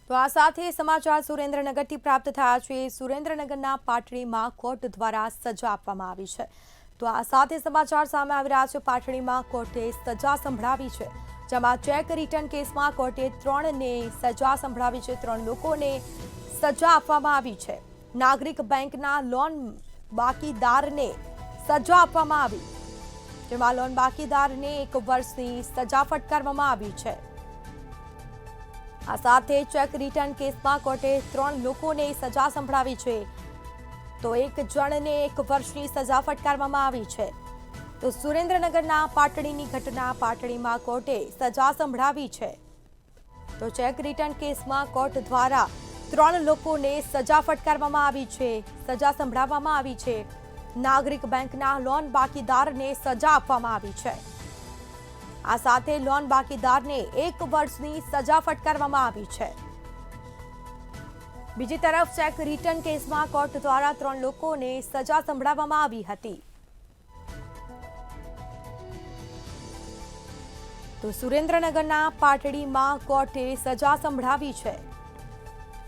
તો આ સાથે સમાચાર સુરેન્દ્રનગરથી પ્રાપ્ત થયા છે। સુરેન્દ્રનગરના પાટડીમાં કોર્ટ દ્વારા સજા આપવામાં આવી છે। તો આ સાથે સમાચાર સામે આવી રહ્યા છે। પાટડીમાં કોર્ટે સજા સંભળાવી છે, જેમાં ચેક રિટર્ન કેસમાં કોર્ટે 3ને સજા સંભળાવી છે। 3 લોકોને સજા આપવામાં આવી છે। નાગરિક બેંકના લોન બાકીદારને સજા આપવામાં આવી, જેમાં લોન બાકીદારને 1 વર્ષની સજા ફટકારવામાં આવી છે। આ સાથે ચેક રિટર્ન કેસમાં કોર્ટે 3 લોકોને સજા સંભળાવી છે, તો 1 જણને 1 વર્ષની સજા ફટકારવામાં આવી છે। તો સુરેન્દ્રનગરના પાટડીની ઘટના, પાટડીમાં કોર્ટે સજા સંભળાવી છે। તો ચેક રિટર્ન કેસમાં કોર્ટ દ્વારા 3 લોકોને સજા ફટકારવામાં આવી છે, સજા સંભળાવવામાં આવી છે। નાગરિક બેંકના લોન બાકીદારને સજા આપવામાં આવી છે। આ સાથે લોન બાકીદારને 1 વર્ષની સજા ફટકારવામાં આવી છે। બીજી તરફ ચેક રિટર્ન કેસમાં કોર્ટ દ્વારા 3 લોકોને સજા સંભળાવવામાં આવી હતી। તો સુરેન્દ્રનગરના પાટડીમાં કોર્ટે સજા સંભળાવી છે।